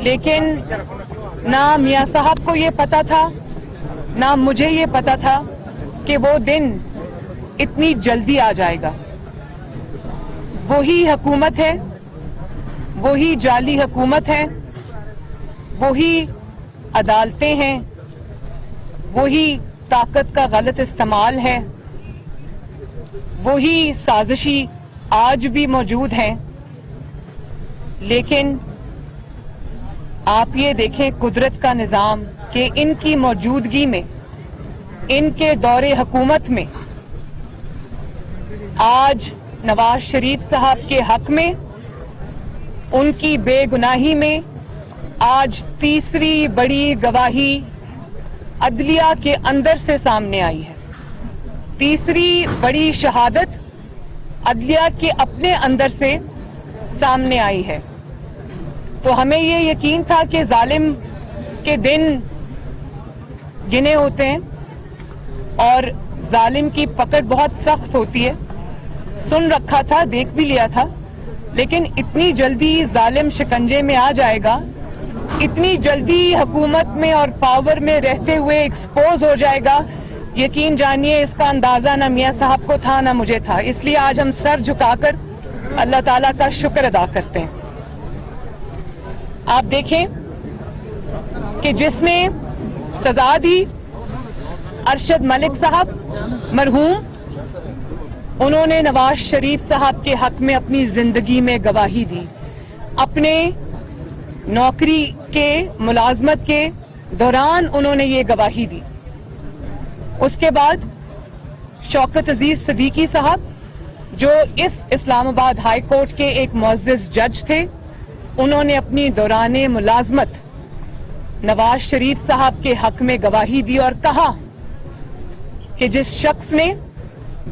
لیکن نہ میاں صاحب کو یہ پتا تھا نہ مجھے یہ پتا تھا کہ وہ دن اتنی جلدی آ جائے گا. وہی حکومت ہے, وہی جعلی حکومت ہے, وہی عدالتیں ہیں, وہی طاقت کا غلط استعمال ہے, وہی سازشی آج بھی موجود ہیں. لیکن آپ یہ دیکھیں قدرت کا نظام کہ ان کی موجودگی میں, ان کے دور حکومت میں آج نواز شریف صاحب کے حق میں, ان کی بے گناہی میں آج تیسری بڑی گواہی عدلیہ کے اندر سے سامنے آئی ہے. تیسری بڑی شہادت عدلیہ کے اپنے اندر سے سامنے آئی ہے. تو ہمیں یہ یقین تھا کہ ظالم کے دن گنے ہوتے ہیں اور ظالم کی پکڑ بہت سخت ہوتی ہے. سن رکھا تھا, دیکھ بھی لیا تھا, لیکن اتنی جلدی ظالم شکنجے میں آ جائے گا, اتنی جلدی حکومت میں اور پاور میں رہتے ہوئے ایکسپوز ہو جائے گا, یقین جانیے اس کا اندازہ نہ میاں صاحب کو تھا نہ مجھے تھا. اس لیے آج ہم سر جھکا کر اللہ تعالیٰ کا شکر ادا کرتے ہیں. آپ دیکھیں کہ جس نے سزا دی ارشد ملک صاحب مرحوم, انہوں نے نواز شریف صاحب کے حق میں اپنی زندگی میں گواہی دی. اپنے نوکری کے ملازمت کے دوران انہوں نے یہ گواہی دی. اس کے بعد شوکت عزیز صدیقی صاحب جو اس اسلام آباد ہائی کورٹ کے ایک معزز جج تھے, انہوں نے اپنی دوران ملازمت نواز شریف صاحب کے حق میں گواہی دی اور کہا کہ جس شخص نے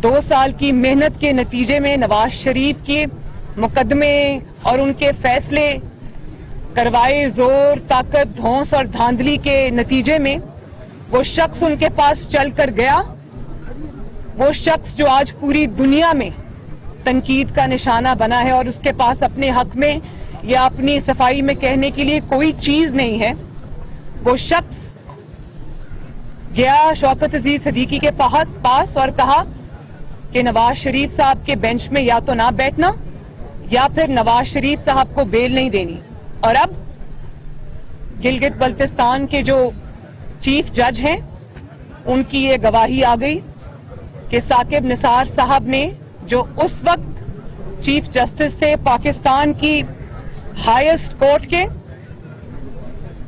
2 سال کی محنت کے نتیجے میں نواز شریف کے مقدمے اور ان کے فیصلے کروائے زور, طاقت, دھونس اور دھاندلی کے نتیجے میں وہ شخص ان کے پاس چل کر گیا, وہ شخص جو آج پوری دنیا میں تنقید کا نشانہ بنا ہے اور اس کے پاس اپنے حق میں یا اپنی صفائی میں کہنے کے لیے کوئی چیز نہیں ہے, وہ شخص گیا شوکت عزیز صدیقی کے پاس اور کہا کہ نواز شریف صاحب کے بینچ میں یا تو نہ بیٹھنا یا پھر نواز شریف صاحب کو بیل نہیں دینی. اور اب گلگت بلتستان کے جو چیف جج ہیں ان کی یہ گواہی آ گئی کہ ثاقب نثار صاحب نے, جو اس وقت چیف جسٹس تھے پاکستان کی ہائیسٹ کورٹ کے,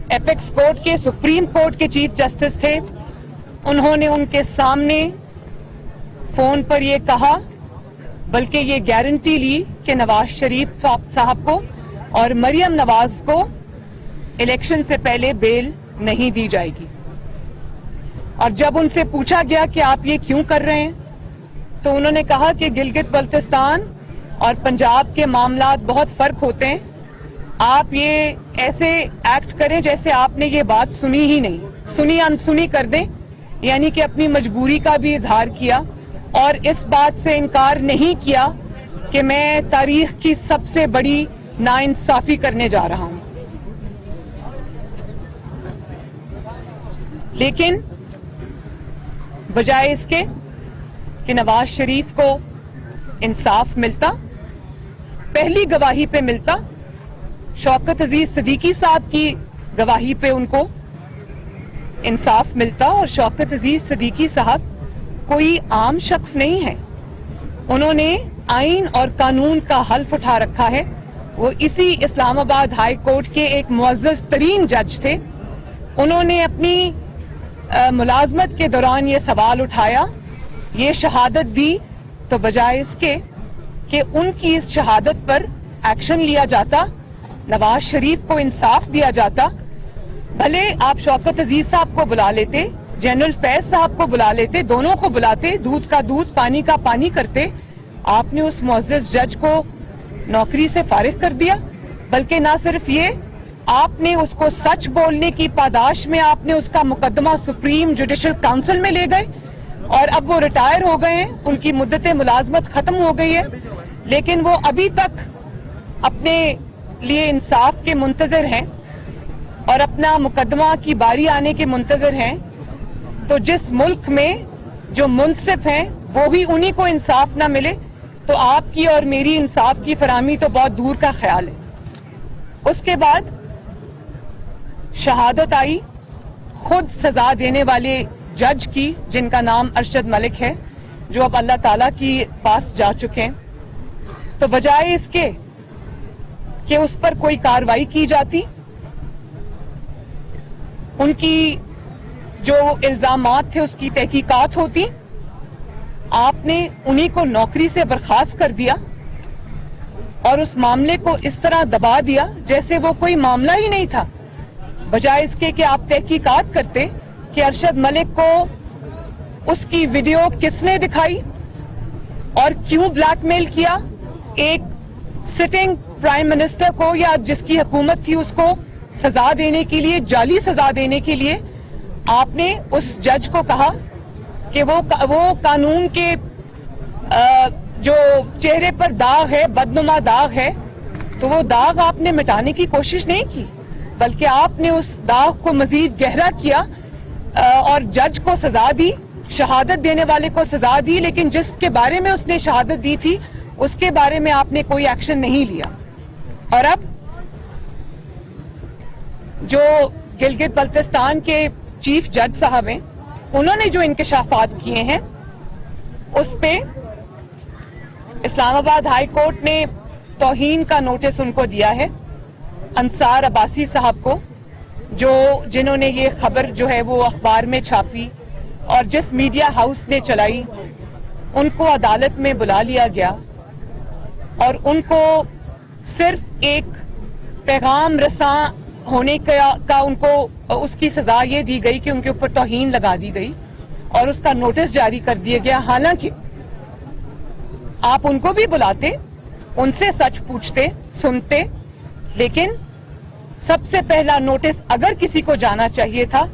ایپیکس کورٹ کے, سپریم کورٹ کے چیف جسٹس تھے, انہوں نے ان کے سامنے فون پر یہ کہا, بلکہ یہ گارنٹی لی کہ نواز شریف صاحب کو اور مریم نواز کو الیکشن سے پہلے بیل نہیں دی جائے گی. اور جب ان سے پوچھا گیا کہ آپ یہ کیوں کر رہے ہیں, تو انہوں نے کہا کہ گلگت بلتستان اور پنجاب کے معاملات بہت فرق ہوتے ہیں, آپ یہ ایسے ایکٹ کریں جیسے آپ نے یہ بات سنی ہی نہیں, سنی انسنی کر دیں, یعنی کہ اپنی مجبوری کا بھی اظہار کیا اور اس بات سے انکار نہیں کیا کہ میں تاریخ کی سب سے بڑی ناانصافی کرنے جا رہا ہوں. لیکن بجائے اس کے کہ نواز شریف کو انصاف ملتا, پہلی گواہی پہ ملتا, شوکت عزیز صدیقی صاحب کی گواہی پہ ان کو انصاف ملتا. اور شوکت عزیز صدیقی صاحب کوئی عام شخص نہیں ہے, انہوں نے آئین اور قانون کا حلف اٹھا رکھا ہے. وہ اسی اسلام آباد ہائی کورٹ کے ایک معزز ترین جج تھے. انہوں نے اپنی ملازمت کے دوران یہ سوال اٹھایا, یہ شہادت دی, تو بجائے اس کے کہ ان کی اس شہادت پر ایکشن لیا جاتا, نواز شریف کو انصاف دیا جاتا, بھلے آپ شوکت عزیز صاحب کو بلا لیتے, جنرل فیض صاحب کو بلا لیتے, دونوں کو بلاتے, دودھ کا دودھ پانی کا پانی کرتے, آپ نے اس معزز جج کو نوکری سے فارغ کر دیا. بلکہ نہ صرف یہ, آپ نے اس کو سچ بولنے کی پاداش میں آپ نے اس کا مقدمہ سپریم جوڈیشل کاؤنسل میں لے گئے, اور اب وہ ریٹائر ہو گئے ہیں, ان کی مدت ملازمت ختم ہو گئی ہے, لیکن وہ ابھی تک اپنے لیے انصاف کے منتظر ہیں. اور اپنا مقدمہ کی باری آنے کے منتظر ہیں، تو جس ملک میں جو منصف ہیں وہ بھی انہی کو انصاف نہ ملے تو آپ کی اور میری انصاف کی فراہمی تو بہت دور کا خیال ہے۔ اس کے بعد شہادت آئی خود سزا دینے والے جج کی، جن کا نام ارشد ملک ہے، جو اب اللہ تعالیٰ کی پاس جا چکے ہیں۔ تو بجائے اس کے کہ اس پر کوئی کارروائی کی جاتی، ان کی جو الزامات تھے اس کی تحقیقات ہوتی، آپ نے انہی کو نوکری سے برخاست کر دیا اور اس معاملے کو اس طرح دبا دیا جیسے وہ کوئی معاملہ ہی نہیں تھا، بجائے اس کے کہ آپ تحقیقات کرتے کہ ارشد ملک کو اس کی ویڈیو کس نے دکھائی اور کیوں بلیک میل کیا، ایک سٹنگ پرائم منسٹر کو یا جس کی حکومت تھی اس کو سزا دینے کے لیے، جعلی سزا دینے کے لیے آپ نے اس جج کو کہا کہ وہ قانون کے جو چہرے پر داغ ہے، بدنما داغ ہے، تو وہ داغ آپ نے مٹانے کی کوشش نہیں کی، بلکہ آپ نے اس داغ کو مزید گہرا کیا اور جج کو سزا دی، شہادت دینے والے کو سزا دی، لیکن جس کے بارے میں اس نے شہادت دی تھی اس کے بارے میں آپ نے کوئی ایکشن نہیں لیا۔ اور اب جو گلگت بلتستان کے چیف جج صاحب ہیں، انہوں نے جو انکشافات کیے ہیں اس پہ اسلام آباد ہائی کورٹ نے توہین کا نوٹس ان کو دیا ہے، انصار عباسی صاحب کو، جنہوں نے یہ خبر جو ہے وہ اخبار میں چھاپی اور جس میڈیا ہاؤس نے چلائی، ان کو عدالت میں بلا لیا گیا اور ان کو صرف ایک پیغام رساں ہونے کا ان کو اس کی سزا یہ دی گئی کہ ان کے اوپر توہین لگا دی گئی اور اس کا نوٹس جاری کر دیا گیا، حالانکہ آپ ان کو بھی بلاتے، ان سے سچ پوچھتے، سنتے، لیکن سب سے پہلا نوٹس اگر کسی کو جانا چاہیے تھا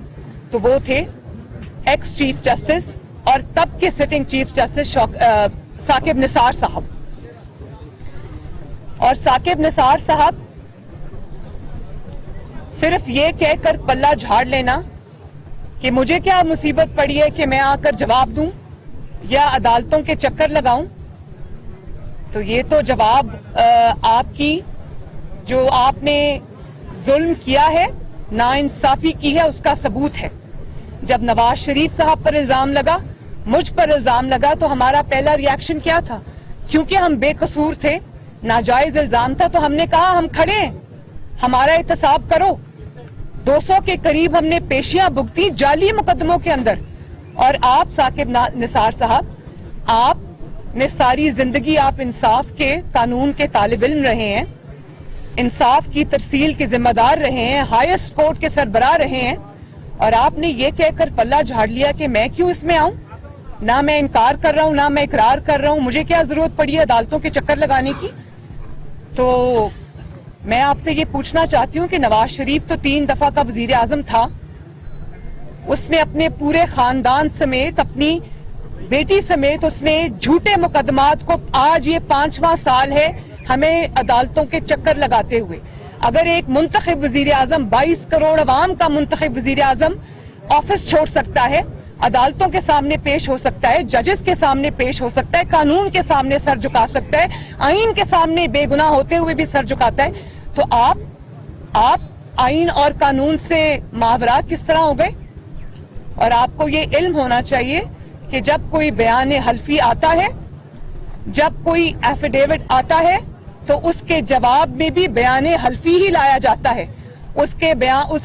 تو وہ تھے ایکس چیف جسٹس اور تب کے sitting chief justice Saqib Nisar صاحب۔ اور ثاقب نثار صاحب صرف یہ کہہ کر پلہ جھاڑ لینا کہ مجھے کیا مصیبت پڑی ہے کہ میں آ کر جواب دوں یا عدالتوں کے چکر لگاؤں، تو یہ تو جواب آپ کی جو آپ نے ظلم کیا ہے، ناانصافی کی ہے، اس کا ثبوت ہے۔ جب نواز شریف صاحب پر الزام لگا، مجھ پر الزام لگا، تو ہمارا پہلا ری ایکشن کیا تھا؟ کیونکہ ہم بے قصور تھے، ناجائز الزام تھا، تو ہم نے کہا ہم کھڑے ہیں، ہمارا احتساب کرو۔ 200 کے قریب ہم نے پیشیاں بھگتی جعلی مقدموں کے اندر، اور آپ ثاقب نثار صاحب، آپ نے ساری زندگی آپ انصاف کے قانون کے طالب علم رہے ہیں، انصاف کی ترسیل کے ذمہ دار رہے ہیں، ہائیسٹ کورٹ کے سربراہ رہے ہیں، اور آپ نے یہ کہہ کر پلہ جھاڑ لیا کہ میں کیوں اس میں آؤں؟ نہ میں انکار کر رہا ہوں، نہ میں اقرار کر رہا ہوں، مجھے کیا ضرورت پڑی ہے عدالتوں کے چکر لگانے کی؟ تو میں آپ سے یہ پوچھنا چاہتی ہوں کہ نواز شریف تو 3 دفعہ کا وزیر اعظم تھا، اس نے اپنے پورے خاندان سمیت، اپنی بیٹی سمیت، اس نے جھوٹے مقدمات کو، آج یہ 5واں سال ہے ہمیں عدالتوں کے چکر لگاتے ہوئے۔ اگر ایک منتخب وزیر اعظم، 22 کروڑ عوام کا منتخب وزیر اعظم آفس چھوڑ سکتا ہے، عدالتوں کے سامنے پیش ہو سکتا ہے، ججز کے سامنے پیش ہو سکتا ہے، قانون کے سامنے سر جھکا سکتا ہے، آئین کے سامنے بے گناہ ہوتے ہوئے بھی سر جھکاتا ہے، تو آپ آئین اور قانون سے ماورا کس طرح ہو گئے؟ اور آپ کو یہ علم ہونا چاہیے کہ جب کوئی بیان حلفی آتا ہے، جب کوئی ایفیڈیوٹ آتا ہے، تو اس کے جواب میں بھی بیان حلفی ہی لایا جاتا ہے، اس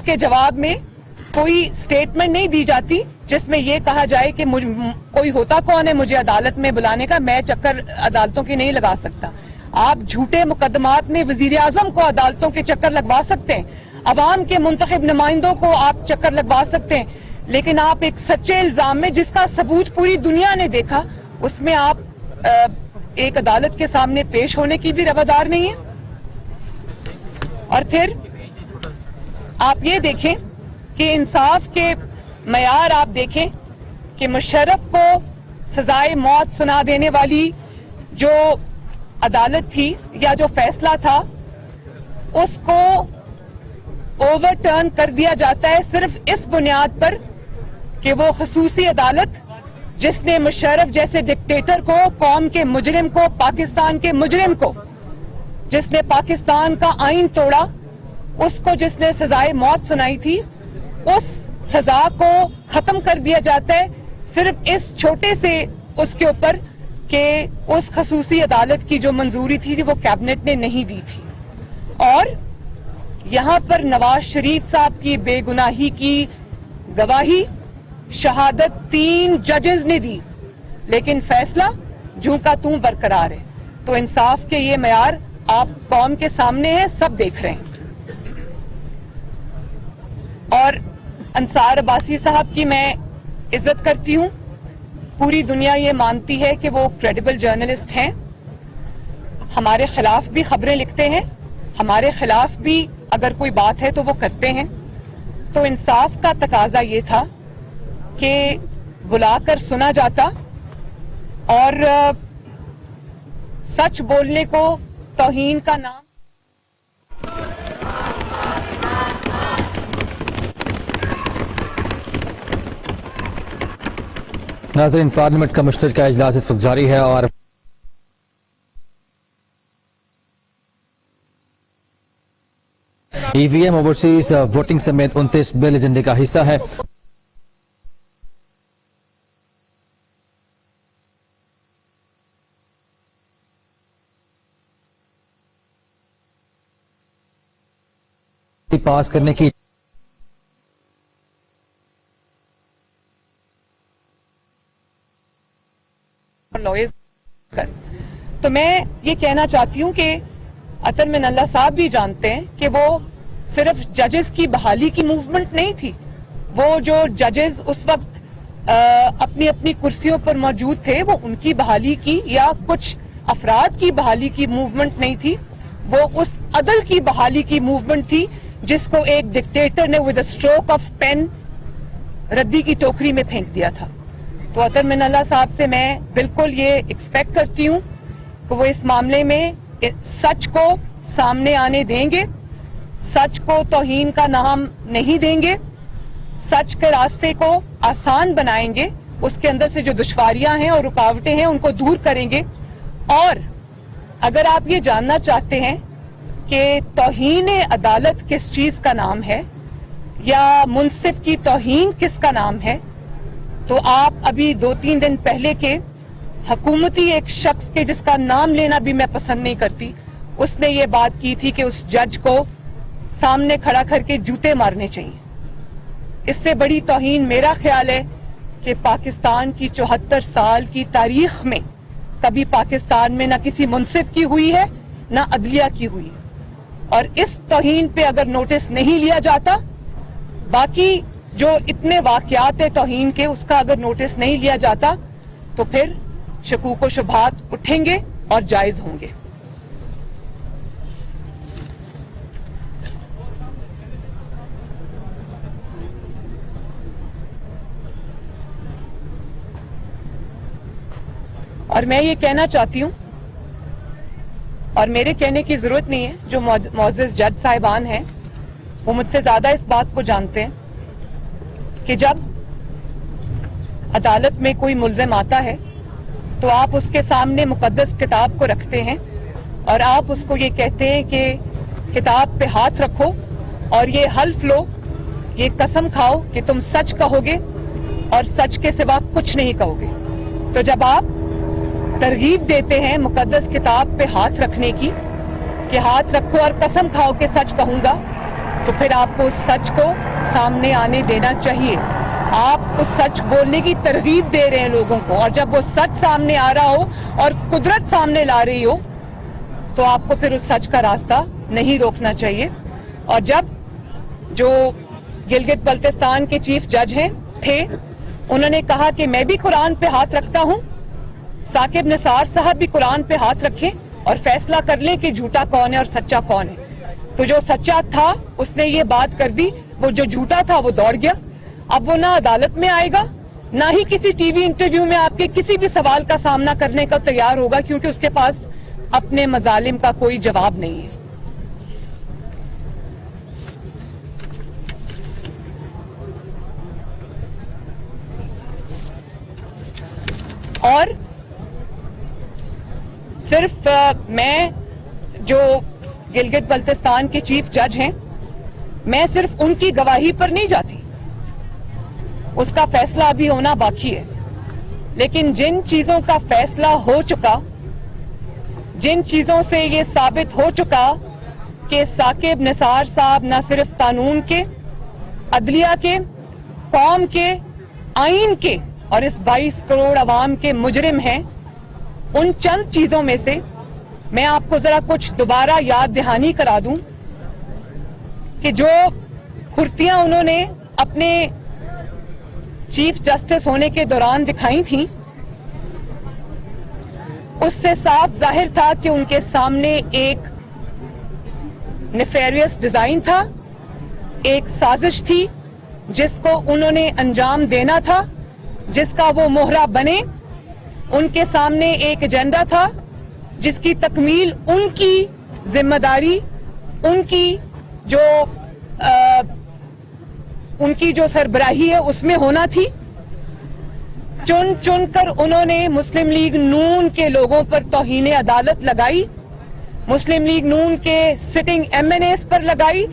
کے جواب میں کوئی سٹیٹمنٹ نہیں دی جاتی جس میں یہ کہا جائے کہ کوئی ہوتا کون ہے مجھے عدالت میں بلانے کا، میں چکر عدالتوں کے نہیں لگا سکتا۔ آپ جھوٹے مقدمات میں وزیر اعظم کو عدالتوں کے چکر لگوا سکتے ہیں، عوام کے منتخب نمائندوں کو آپ چکر لگوا سکتے ہیں، لیکن آپ ایک سچے الزام میں جس کا ثبوت پوری دنیا نے دیکھا، اس میں آپ ایک عدالت کے سامنے پیش ہونے کی بھی روادار نہیں ہے۔ اور پھر آپ یہ دیکھیں کہ انصاف کے معیار آپ دیکھیں کہ مشرف کو سزائے موت سنا دینے والی جو عدالت تھی یا جو فیصلہ تھا، اس کو اوور ٹرن کر دیا جاتا ہے صرف اس بنیاد پر کہ وہ خصوصی عدالت جس نے مشرف جیسے ڈکٹیٹر کو، قوم کے مجرم کو، پاکستان کے مجرم کو، جس نے پاکستان کا آئین توڑا، اس کو جس نے سزائے موت سنائی تھی، اس سزا کو ختم کر دیا جاتا ہے صرف اس چھوٹے سے اس کے اوپر کہ اس خصوصی عدالت کی جو منظوری تھی وہ کیبنٹ نے نہیں دی تھی. اور یہاں پر نواز شریف صاحب کی بے گناہی کی گواہی شہادت 3 ججز نے دی، لیکن فیصلہ جوں کا توں برقرار ہے. تو انصاف کے یہ معیار آپ قوم کے سامنے ہیں، سب دیکھ رہے ہیں. اور انصار عباسی صاحب کی میں عزت کرتی ہوں. پوری دنیا یہ مانتی ہے کہ وہ کریڈیبل جرنلسٹ ہیں. ہمارے خلاف بھی خبریں لکھتے ہیں، ہمارے خلاف بھی اگر کوئی بات ہے تو وہ کرتے ہیں. تو انصاف کا تقاضا یہ تھا کہ بلا کر سنا جاتا اور سچ بولنے کو توہین کا نام. ناظرین، پارلیمنٹ کا مشترکہ اجلاس اس وقت جاری ہے اور ای وی ایم اوورسیز ووٹنگ سمیت 29 بل ایجنڈے کا حصہ ہے. پاس کرنے کی تو میں یہ کہنا چاہتی ہوں کہ عطر من اللہ صاحب بھی جانتے ہیں کہ وہ صرف ججز کی بحالی کی موومنٹ نہیں تھی. وہ جو ججز اس وقت اپنی اپنی کرسیوں پر موجود تھے وہ ان کی بحالی کی یا کچھ افراد کی بحالی کی موومنٹ نہیں تھی. وہ اس عدل کی بحالی کی موومنٹ تھی جس کو ایک ڈکٹیٹر نے with a stroke of pen ردی کی ٹوکری میں پھینک دیا تھا. تو عطر من اللہ صاحب سے میں بالکل یہ ایکسپیکٹ کرتی ہوں کہ وہ اس معاملے میں سچ کو سامنے آنے دیں گے، سچ کو توہین کا نام نہیں دیں گے، سچ کے راستے کو آسان بنائیں گے، اس کے اندر سے جو دشواریاں ہیں اور رکاوٹیں ہیں ان کو دور کریں گے. اور اگر آپ یہ جاننا چاہتے ہیں کہ توہین عدالت کس چیز کا نام ہے یا منصف کی توہین کس کا نام ہے، تو آپ ابھی 2-3 دن پہلے کے حکومتی ایک شخص کے جس کا نام لینا بھی میں پسند نہیں کرتی، اس نے یہ بات کی تھی کہ اس جج کو سامنے کھڑا کر کے جوتے مارنے چاہیے. اس سے بڑی توہین میرا خیال ہے کہ پاکستان کی 74 سال کی تاریخ میں کبھی پاکستان میں نہ کسی منصف کی ہوئی ہے نہ عدلیہ کی ہوئی ہے. اور اس توہین پہ اگر نوٹس نہیں لیا جاتا، باقی جو اتنے واقعات ہیں توہین کے اس کا اگر نوٹس نہیں لیا جاتا تو پھر شکوک و شبہات اٹھیں گے اور جائز ہوں گے. اور میں یہ کہنا چاہتی ہوں، اور میرے کہنے کی ضرورت نہیں ہے، جو معزز جج صاحبان ہیں وہ مجھ سے زیادہ اس بات کو جانتے ہیں کہ جب عدالت میں کوئی ملزم آتا ہے تو آپ اس کے سامنے مقدس کتاب کو رکھتے ہیں اور آپ اس کو یہ کہتے ہیں کہ کتاب پہ ہاتھ رکھو اور یہ حلف لو، یہ قسم کھاؤ کہ تم سچ کہو گے اور سچ کے سوا کچھ نہیں کہو گے. تو جب آپ ترغیب دیتے ہیں مقدس کتاب پہ ہاتھ رکھنے کی کہ ہاتھ رکھو اور قسم کھاؤ کہ سچ کہوں گا، تو پھر آپ کو اس سچ کو سامنے آنے دینا چاہیے. آپ اس سچ بولنے کی ترغیب دے رہے ہیں لوگوں کو، اور جب وہ سچ سامنے آ رہا ہو اور قدرت سامنے لا رہی ہو تو آپ کو پھر اس سچ کا راستہ نہیں روکنا چاہیے. اور جب جو گلگت بلتستان کے چیف جج تھے انہوں نے کہا کہ میں بھی قرآن پہ ہاتھ رکھتا ہوں، ثاقب نثار صاحب بھی قرآن پہ ہاتھ رکھیں اور فیصلہ کر لیں کہ جھوٹا کون ہے اور سچا کون ہے. تو جو سچا تھا اس نے یہ بات کر دی، وہ جو جھوٹا تھا وہ دوڑ گیا. اب وہ نہ عدالت میں آئے گا نہ ہی کسی ٹی وی انٹرویو میں آپ کے کسی بھی سوال کا سامنا کرنے کا تیار ہوگا، کیونکہ اس کے پاس اپنے مظالم کا کوئی جواب نہیں ہے. اور صرف میں جو گلگت بلتستان کے چیف جج ہیں میں صرف ان کی گواہی پر نہیں جاتی, اس کا فیصلہ ابھی ہونا باقی ہے, لیکن جن چیزوں کا فیصلہ ہو چکا, جن چیزوں سے یہ ثابت ہو چکا کہ ثاقب نثار صاحب نہ صرف قانون کے, عدلیہ کے, قوم کے, آئین کے اور اس 22 کروڑ عوام کے مجرم ہیں, ان چند چیزوں میں سے میں آپ کو ذرا کچھ دوبارہ یاد دہانی کرا دوں کہ جو کھرتیاں انہوں نے اپنے چیف جسٹس ہونے کے دوران دکھائی تھیں, اس سے صاف ظاہر تھا کہ ان کے سامنے ایک نیفیریس ڈیزائن تھا, ایک سازش تھی جس کو انہوں نے انجام دینا تھا, جس کا وہ مہرہ بنے. ان کے سامنے ایک ایجنڈا تھا جس کی تکمیل ان کی ذمہ داری, ان کی جو سربراہی ہے اس میں ہونا تھی. چن چن کر انہوں نے مسلم لیگ نون کے لوگوں پر توہین عدالت لگائی, مسلم لیگ نون کے سٹنگ ایم این ایز پر لگائی,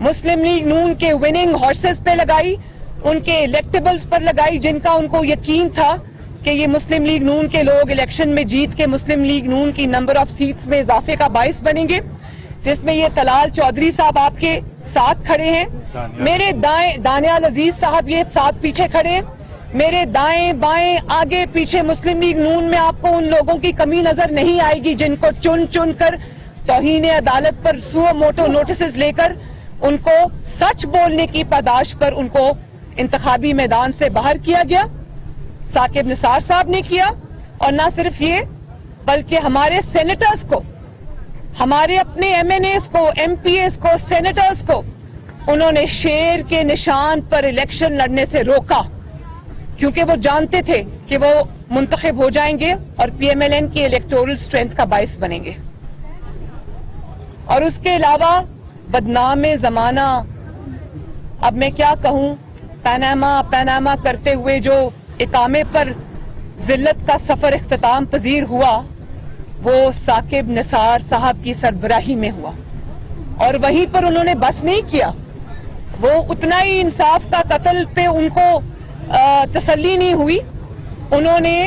مسلم لیگ نون کے وننگ ہارسز پہ لگائی, ان کے الیکٹیبلز پر لگائی, جن کا ان کو یقین تھا کہ یہ مسلم لیگ نون کے لوگ الیکشن میں جیت کے مسلم لیگ نون کی نمبر آف سیٹس میں اضافے کا باعث بنیں گے, جس میں یہ طلال چودھری صاحب آپ کے ساتھ کھڑے ہیں, میرے دائیں دانیال عزیز صاحب یہ ساتھ پیچھے کھڑے ہیں, میرے دائیں بائیں آگے پیچھے مسلم لیگ نون میں آپ کو ان لوگوں کی کمی نظر نہیں آئے گی جن کو چن چن کر توہین عدالت پر سو موٹو نوٹسز لے کر ان کو سچ بولنے کی پاداش پر ان کو انتخابی میدان سے باہر کیا گیا. ثاقب نثار صاحب نے کیا, اور نہ صرف یہ بلکہ ہمارے سینیٹرز کو, ہمارے اپنے ایم این ایز کو, ایم پی ایز کو, سینیٹرز کو انہوں نے شیر کے نشان پر الیکشن لڑنے سے روکا, کیونکہ وہ جانتے تھے کہ وہ منتخب ہو جائیں گے اور پی ایم ایل این کی الیکٹورل اسٹرینتھ کا باعث بنیں گے. اور اس کے علاوہ بدنام زمانہ, اب میں کیا کہوں, پیناما کرتے ہوئے جو اقامے پر ذلت کا سفر اختتام پذیر ہوا وہ ثاقب نثار صاحب کی سربراہی میں ہوا, اور وہیں پر انہوں نے بس نہیں کیا, وہ اتنا ہی انصاف کا قتل پہ ان کو تسلی نہیں ہوئی, انہوں نے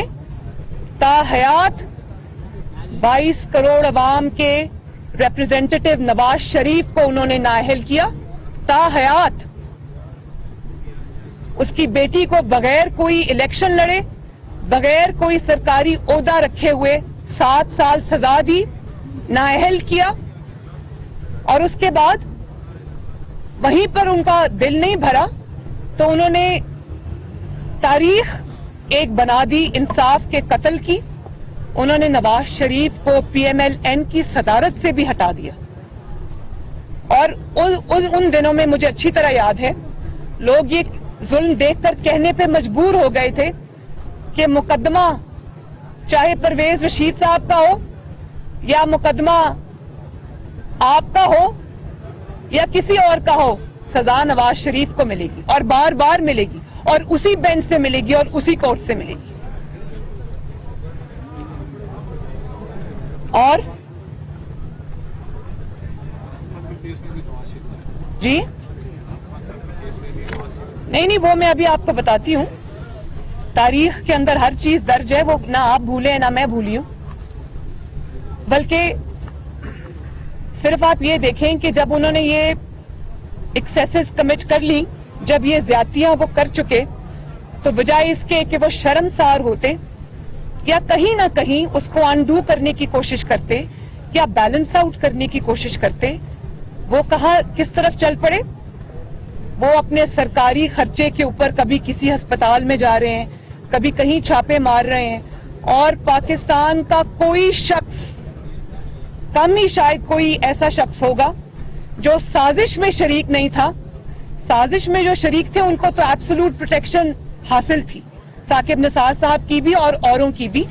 تا حیات 22 کروڑ عوام کے ریپرزینٹیٹو نواز شریف کو انہوں نے نااہل کیا, تا حیات اس کی بیٹی کو بغیر کوئی الیکشن لڑے, بغیر کوئی سرکاری عہدہ رکھے ہوئے 7 سال سزا دی, نااہل کیا, اور اس کے بعد وہیں پر ان کا دل نہیں بھرا تو انہوں نے تاریخ ایک بنا دی انصاف کے قتل کی. انہوں نے نواز شریف کو پی ایم ایل این کی صدارت سے بھی ہٹا دیا, اور ان دنوں میں مجھے اچھی طرح یاد ہے لوگ یہ ظلم دیکھ کر کہنے پہ مجبور ہو گئے تھے کہ مقدمہ چاہے پرویز رشید صاحب کا ہو یا مقدمہ آپ کا ہو یا کسی اور کا ہو, سزا نواز شریف کو ملے گی اور بار بار ملے گی, اور اسی بینچ سے ملے گی اور اسی کورٹ سے ملے گی. اور جی نہیں وہ میں ابھی آپ کو بتاتی ہوں, تاریخ کے اندر ہر چیز درج ہے, وہ نہ آپ بھولے نہ میں بھولی ہوں, بلکہ صرف آپ یہ دیکھیں کہ جب انہوں نے یہ ایکسیسز کمٹ کر لی, جب یہ زیادتیاں وہ کر چکے, تو بجائے اس کے کہ وہ شرمسار ہوتے یا کہیں نہ کہیں اس کو انڈو کرنے کی کوشش کرتے یا بیلنس آؤٹ کرنے کی کوشش کرتے, وہ کہاں کس طرف چل پڑے. وہ اپنے سرکاری خرچے کے اوپر کبھی کسی ہسپتال میں جا رہے ہیں, کبھی کہیں چھاپے مار رہے ہیں, اور پاکستان کا کوئی شخص, کم ہی شاید کوئی ایسا شخص ہوگا جو سازش میں شریک نہیں تھا. سازش میں جو شریک تھے ان کو تو ایبسولوٹ پروٹیکشن حاصل تھی, ثاقب نثار صاحب کی بھی اور اوروں کی بھی.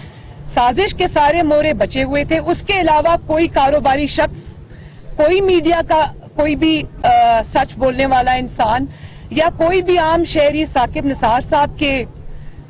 سازش کے سارے مورے بچے ہوئے تھے. اس کے علاوہ کوئی کاروباری شخص, کوئی میڈیا کا کوئی بھی سچ بولنے والا انسان یا کوئی بھی عام شہری ثاقب نثار صاحب کے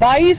22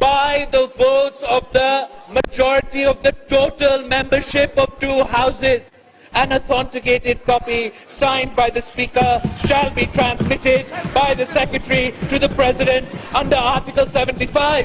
by the votes of the majority of the total membership of two houses, an authenticated copy signed by the Speaker shall be transmitted by the Secretary to the President under Article 75.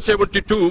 72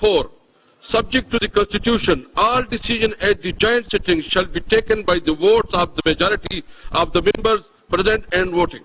4, subject to the constitution, all decision at the joint sitting shall be taken by the votes of the majority of the members present and voting.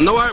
now I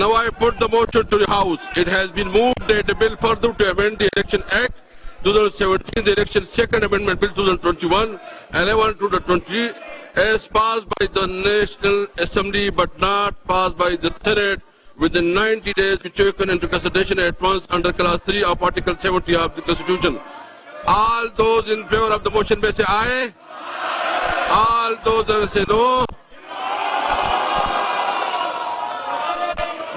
now I put the motion to the house. It has been moved that the bill further to amend the Election Act 2017, the Election Second Amendment Bill 2021, 11 to the 20, as passed by the National Assembly but not passed by the Senate within 90 days, be taken into consideration at once under Clause 3 of Article 70 of the Constitution. All those in favor of the motion may say aye. All those that say no.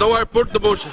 now I put the motion.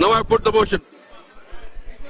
now I put the motion.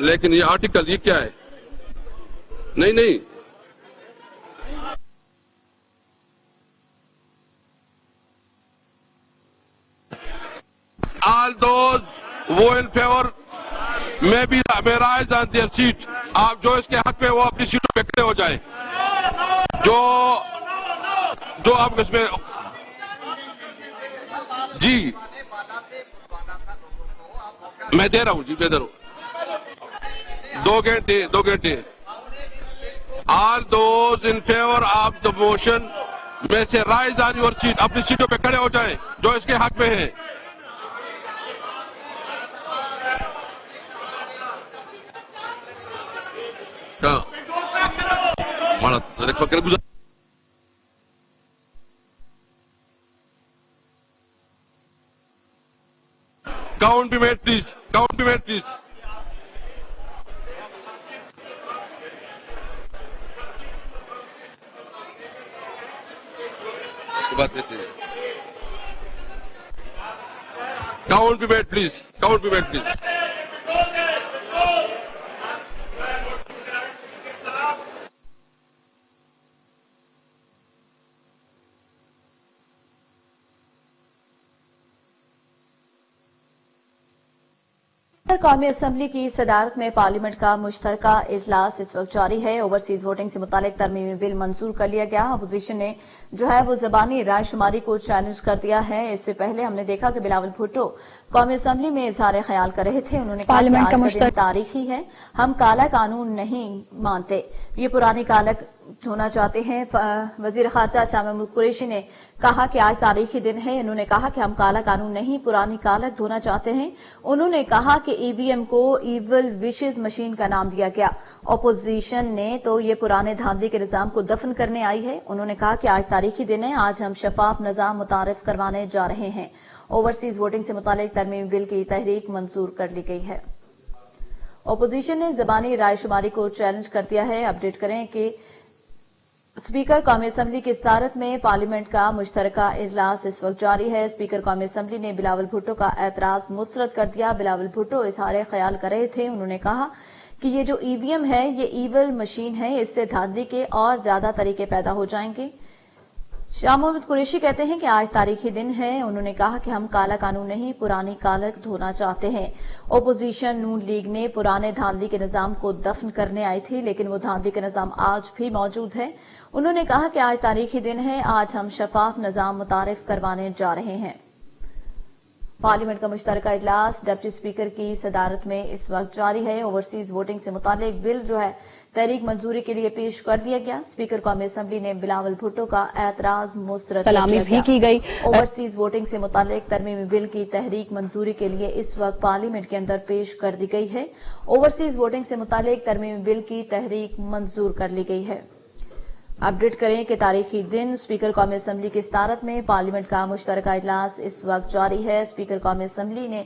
لیکن یہ article یہ کیا ہے؟ نہیں all those who in favor may rise on their seat. آپ جو اس کے حق پہ وہ اپنی سیٹوں پہ کھڑے ہو جائیں. جو آپ اس میں جی میں دے رہا ہوں میں دے رہا ہوں 2 گھنٹے. All those in favor of the motion میں سے رائز آن یور سیٹ, اپنی سیٹوں پہ کھڑے ہو جائیں جو اس کے حق میں ہیں. Count be made, please. Count be made, please. Count be made, please. Count be made, please. قومی اسمبلی کی صدارت میں پارلیمنٹ کا مشترکہ اجلاس اس وقت جاری ہے. اوورسیز ووٹنگ سے متعلق ترمیمی بل منظور کر لیا گیا. اپوزیشن نے جو ہے وہ زبانی رائے شماری کو چیلنج کر دیا ہے. اس سے پہلے ہم نے دیکھا کہ بلاول بھٹو قومی اسمبلی میں اظہار خیال کر رہے تھے. انہوں نے کہا کہ آج کا دن تاریخی ہے, ہم کالا قانون نہیں مانتے, یہ پرانی کالک دھونا چاہتے ہیں. وزیر خارجہ شاہ محمود قریشی نے کہا کہ آج تاریخی دن ہے. انہوں نے کہا کہ ہم کالا قانون نہیں پرانی کالک دھونا چاہتے ہیں. انہوں نے کہا کہ ای وی ایم کو ایول وشز مشین کا نام دیا گیا. اپوزیشن نے تو یہ پرانے دھاندلی کے نظام کو دفن کرنے آئی ہے. انہوں نے کہا کہ آج تاریخی دن ہے, آج ہم شفاف نظام متعارف کروانے جا رہے ہیں. اوورسیز ووٹنگ سے متعلق ترمیمی بل کی تحریک منظور کر لی گئی ہے. اپوزیشن نے زبانی رائے شماری کو چیلنج کر دیا ہے. اپڈیٹ کریں کہ اسپیکر قومی اسمبلی کی صدارت میں پارلیمنٹ کا مشترکہ اجلاس اس وقت جاری ہے. اسپیکر قومی اسمبلی نے بلاول بھٹو کا اعتراض مسترد کر دیا. بلاول بھٹو اظہار خیال کر رہے تھے. انہوں نے کہا کہ یہ جو ای وی ایم ہے یہ ایول مشین ہے, اس سے دھاندلی کے اور زیادہ طریقے پیدا ہو جائیں گے. شاہ محمود قریشی کہتے ہیں کہ آج تاریخی دن ہے. انہوں نے کہا کہ ہم کالا قانون نہیں پرانی کالک دھونا چاہتے ہیں. اپوزیشن نون لیگ نے پرانے دھاندلی کے نظام کو دفن کرنے آئی تھی, لیکن وہ دھاندلی کا نظام آج بھی موجود ہے. انہوں نے کہا کہ آج تاریخی دن ہے, آج ہم شفاف نظام متعارف کروانے جا رہے ہیں. پارلیمنٹ کا مشترکہ اجلاس ڈپٹی اسپیکر کی صدارت میں اس وقت جاری ہے. اوورسیز ووٹنگ سے متعلق بل جو ہے تحریک منظوری کے لیے پیش کر دیا گیا. اسپیکر قومی اسمبلی نے بلاول بھٹو کا اعتراض مسترد سلامی بھی کی گئی. اوورسیز ووٹنگ سے متعلق ترمیمی بل کی تحریک منظوری کے لیے اس وقت پارلیمنٹ کے اندر پیش کر دی گئی ہے. اوورسیز ووٹنگ سے متعلق ترمیمی بل کی تحریک منظور کر لی گئی ہے. اپڈیٹ کریں کہ تاریخی دن اسپیکر قومی اسمبلی کی صدارت میں پارلیمنٹ کا مشترکہ اجلاس اس وقت جاری ہے. اسپیکر قومی اسمبلی نے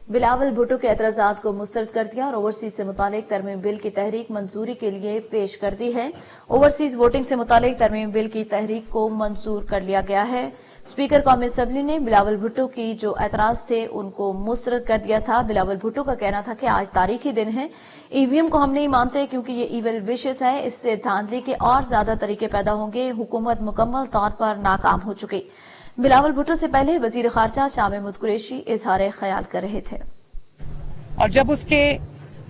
بلاول بھٹو کے اعتراضات کو مسترد کر دیا اور اوورسیز سے متعلق ترمیم بل کی تحریک منظوری کے لیے پیش کر دی ہے. اوورسیز ووٹنگ سے متعلق ترمیم بل کی تحریک کو منظور کر لیا گیا ہے. اسپیکر قومی اسمبلی نے بلاول بھٹو کی جو اعتراض تھے ان کو مسترد کر دیا تھا. بلاول بھٹو کا کہنا تھا کہ آج تاریخی دن ہے, ای وی ایم کو ہم نہیں مانتے کیونکہ یہ ایول وشز ہے, اس سے دھاندلی کے اور زیادہ طریقے پیدا ہوں گے, حکومت مکمل طور پر ناکام ہو چکی. بلاول بھٹو سے پہلے وزیر خارجہ شاہ محمود قریشی اظہار خیال کر رہے تھے. اور جب اس کے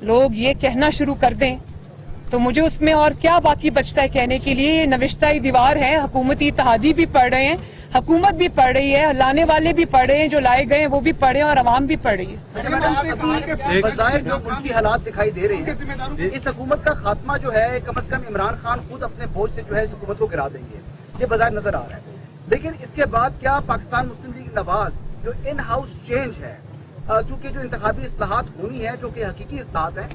لوگ یہ کہنا شروع کر دیں تو مجھے اس میں اور کیا باقی بچتا ہے کہنے کے لیے. یہ نوشتہ دیوار ہے, حکومتی اتحادی بھی پڑھ رہے ہیں, حکومت بھی پڑھ رہی ہے, لانے والے بھی پڑھ رہے ہیں, جو لائے گئے ہیں وہ بھی پڑھے اور عوام بھی پڑھ رہی ہے. بظاہر جو ملکی حالات دکھائی دے رہے ہیں, اس حکومت کا خاتمہ جو ہے کم از کم عمران خان خود اپنے فوج سے جو ہے اس حکومت کو گرا دیں گے, یہ بظاہر نظر آ رہا ہے. لیکن اس کے بعد کیا پاکستان مسلم لیگ نواز جو ان ہاؤس چینج ہے, چونکہ جو انتخابی اصلاحات ہونی ہے جو کہ حقیقی اصلاحات ہیں,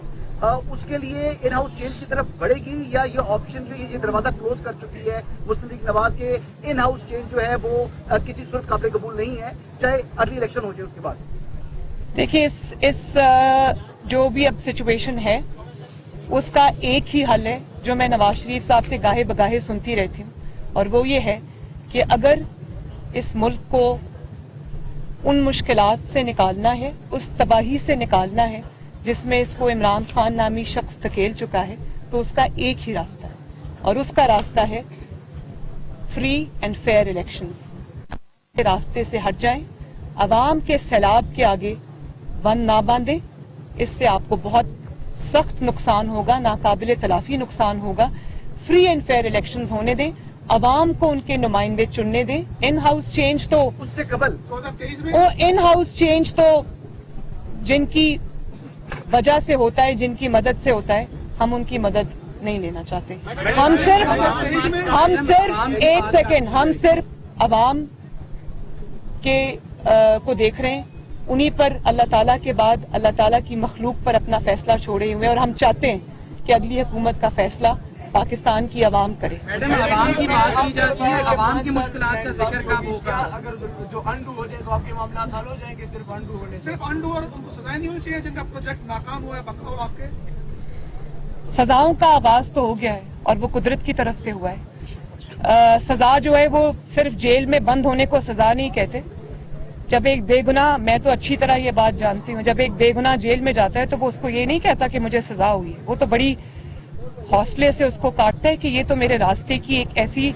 اس کے لیے ان ہاؤس چینج کی طرف بڑھے گی یا یہ آپشن جو یہ دروازہ کلوز کر چکی ہے مسلم لیگ نواز کے ان ہاؤس چینج جو ہے وہ کسی صورت قابل قبول نہیں ہے, چاہے ارلی الیکشن ہو جائے اس کے بعد؟ دیکھیے اس جو بھی اب سچویشن ہے اس کا ایک ہی حل ہے جو میں نواز شریف صاحب سے گاہے بگاہے سنتی رہتی ہوں, اور وہ یہ ہے کہ اگر اس ملک کو ان مشکلات سے نکالنا ہے, اس تباہی سے نکالنا ہے, جس میں اس کو عمران خان نامی شخص دھکیل چکا ہے، تو اس کا ایک ہی راستہ ہے، اور اس کا راستہ ہے فری اینڈ فیئر الیکشنز۔ کے راستے سے ہٹ جائیں، عوام کے سیلاب کے آگے ون نہ باندھیں، اس سے آپ کو بہت سخت نقصان ہوگا، ناقابل تلافی نقصان ہوگا۔ فری اینڈ فیئر الیکشنز ہونے دیں، عوام کو ان کے نمائندے چننے دیں۔ ان ہاؤس چینج تو اس سے قبل ان ہاؤس چینج تو جن کی وجہ سے ہوتا ہے، جن کی مدد سے ہوتا ہے، ہم ان کی مدد نہیں لینا چاہتے۔ ہم صرف ایک سیکنڈ، ہم صرف عوام کے کو دیکھ رہے ہیں، انہی پر اللہ تعالیٰ کے بعد اللہ تعالیٰ کی مخلوق پر اپنا فیصلہ چھوڑے ہوئے، اور ہم چاہتے ہیں کہ اگلی حکومت کا فیصلہ پاکستان کی عوام کرے۔ میڈم، عوام کی بات کی جاتی ہے، عوام کی مشکلات کا ذکر کب ہوگا؟ اگر جو انڈو ہو جائے تو آپ کے معاملات حل ہو جائیں گے؟ صرف انڈو ہونے سے؟ صرف انڈو، اور ان کو سزائیں نہیں ہونی چاہیے جن کا پروجیکٹ ناکام ہوا ہے بقول آپ کے؟ سزاؤں کا آغاز تو ہو گیا ہے، اور وہ قدرت کی طرف سے ہوا ہے۔ سزا جو ہے وہ صرف جیل میں بند ہونے کو سزا نہیں کہتے۔ جب ایک بے گناہ، میں تو اچھی طرح یہ بات جانتی ہوں، جب ایک بے گناہ جیل میں جاتا ہے تو وہ اس کو یہ نہیں کہتا کہ مجھے سزا ہوئی ہے، وہ تو بڑی حوصلے سے اس کو کاٹتا ہے کہ یہ تو میرے راستے کی ایک ایسی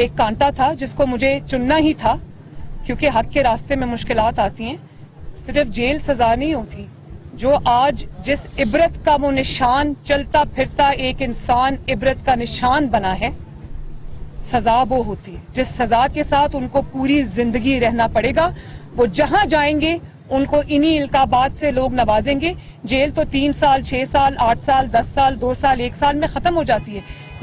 ایک کانٹا تھا جس کو مجھے چننا ہی تھا، کیونکہ حق کے راستے میں مشکلات آتی ہیں۔ صرف جیل سزا نہیں ہوتی، جو آج جس عبرت کا وہ نشان چلتا پھرتا ایک انسان عبرت کا نشان بنا ہے، سزا وہ ہوتی ہے جس سزا کے ساتھ ان کو پوری زندگی رہنا پڑے گا۔ وہ جہاں جائیں گے ان کو انہی القابات سے لوگ نوازیں گے۔ جیل تو 3 سال، 6 سال، 8 سال، 10 سال، 2 سال، 1 سال میں ختم ہو جاتی ہے۔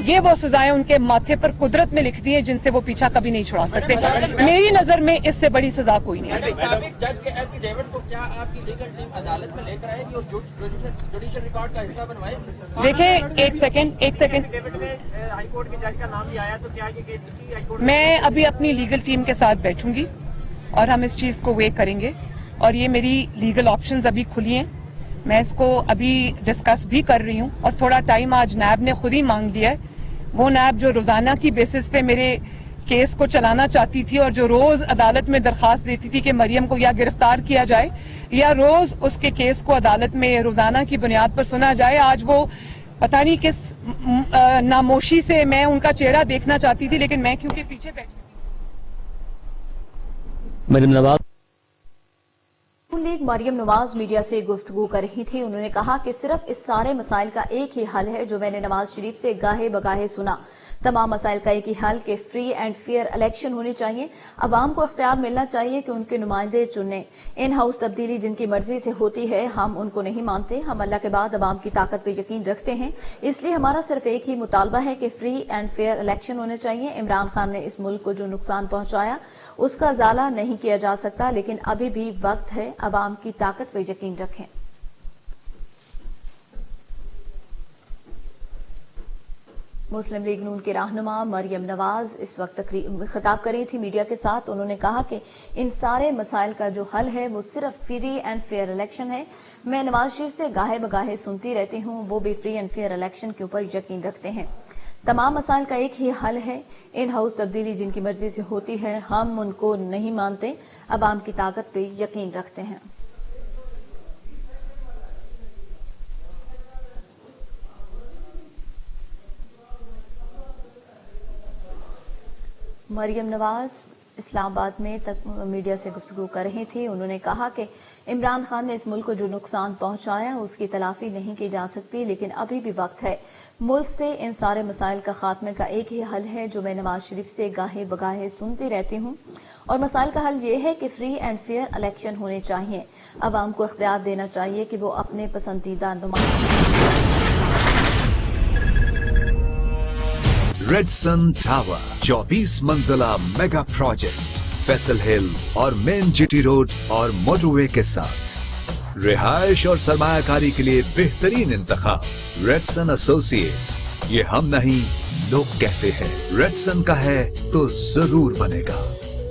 یہ وہ سزائیں ان کے ماتھے پر قدرت نے لکھ دی ہیں جن سے وہ پیچھا کبھی نہیں چھڑا سکتے۔ میری نظر میں اس سے بڑی سزا کوئی نہیں ہے۔ سابق جج کے ایفیڈیوٹ کو کیا آپ کی لیگل ٹیم عدالت میں لے کر آئے گی اور جوڈیشل ریکارڈ کا حصہ بنوائے گی؟ دیکھیں ایک سیکنڈ، ایفیڈیوٹ میں ہائی کورٹ کے جج کا نام بھی آیا، تو کیا یہ کیس اسی ہائی کورٹ میں ابھی اپنی لیگل ٹیم کے ساتھ بیٹھوں گی اور ہم اس چیز کو وے کریں گے، اور یہ میری لیگل آپشنز ابھی کھلی ہیں، میں اس کو ابھی ڈسکس بھی کر رہی ہوں، اور تھوڑا ٹائم آج نیب نے خود ہی مانگ لیا ہے۔ وہ نیب جو روزانہ کی بیسس پہ میرے کیس کو چلانا چاہتی تھی اور جو روز عدالت میں درخواست دیتی تھی کہ مریم کو یا گرفتار کیا جائے یا روز اس کے کیس کو عدالت میں روزانہ کی بنیاد پر سنا جائے، آج وہ پتہ نہیں کس ناموشی سے میں ان کا چہرہ دیکھنا چاہتی تھی، لیکن میں کیونکہ پیچھے بیٹھی مریم نواز لیگ مریم نواز میڈیا سے گفتگو کر رہی تھی۔ انہوں نے کہا کہ صرف اس سارے مسائل کا ایک ہی حل ہے جو میں نے نواز شریف سے گاہے بگاہے سنا۔ تمام مسائل کا ایک ہی حل کہ فری اینڈ فیئر الیکشن ہونے چاہیے، عوام کو اختیار ملنا چاہیے کہ ان کے نمائندے چنیں۔ ان ہاؤس تبدیلی جن کی مرضی سے ہوتی ہے، ہم ان کو نہیں مانتے۔ ہم اللہ کے بعد عوام کی طاقت پہ یقین رکھتے ہیں، اس لیے ہمارا صرف ایک ہی مطالبہ ہے کہ فری اینڈ فیئر الیکشن ہونے چاہیے۔ عمران خان نے اس ملک کو جو نقصان پہنچایا اس کا ازالہ نہیں کیا جا سکتا، لیکن ابھی بھی وقت ہے، عوام کی طاقت پہ یقین رکھیں۔ مسلم لیگ نون کے رہنما مریم نواز اس وقت خطاب کر رہی تھی میڈیا کے ساتھ۔ انہوں نے کہا کہ ان سارے مسائل کا جو حل ہے وہ صرف فری اینڈ فیئر الیکشن ہے۔ میں نواز شریف سے گاہے بگاہے سنتی رہتی ہوں، وہ بھی فری اینڈ فیئر الیکشن کے اوپر یقین رکھتے ہیں۔ تمام مسائل کا ایک ہی حل ہے، ان ہاؤس تبدیلی جن کی مرضی سے ہوتی ہے، ہم ان کو نہیں مانتے، عوام کی طاقت پہ یقین رکھتے ہیں۔ مریم نواز اسلام آباد میں میڈیا سے گفتگو کر رہی تھی۔ انہوں نے کہا کہ عمران خان نے اس ملک کو جو نقصان پہنچایا اس کی تلافی نہیں کی جا سکتی، لیکن ابھی بھی وقت ہے۔ ملک سے ان سارے مسائل کا خاتمے کا ایک ہی حل ہے جو میں نواز شریف سے گاہے بگاہے سنتی رہتی ہوں، اور مسائل کا حل یہ ہے کہ فری اینڈ فیئر الیکشن ہونے چاہیے، عوام کو اختیار دینا چاہیے کہ وہ اپنے پسندیدہ ریڈ سن ٹاور 24 منزلہ میگا پروجیکٹ فیصل ہل اور مین جی ٹی روڈ اور موٹر وے کے ساتھ رہائش اور سرمایہ کاری کے لیے بہترین انتخاب ریڈ سن ایسوسیٹس۔ یہ ہم نہیں لوگ کہتے ہیں، ریڈ سن کا ہے تو ضرور بنے گا۔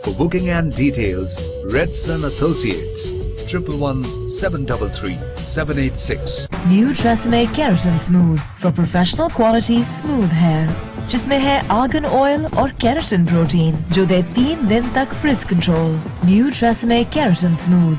For booking and details, Red Sun Associates, 111-733-786. New Tresemme Keratin Smooth for professional quality smooth hair، جس میں ہے آرگن آئل اور کیراٹن پروٹین جو دے 3 دن تک frizz control. New Tresemme keratin smooth.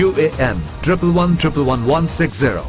UAN 11111160।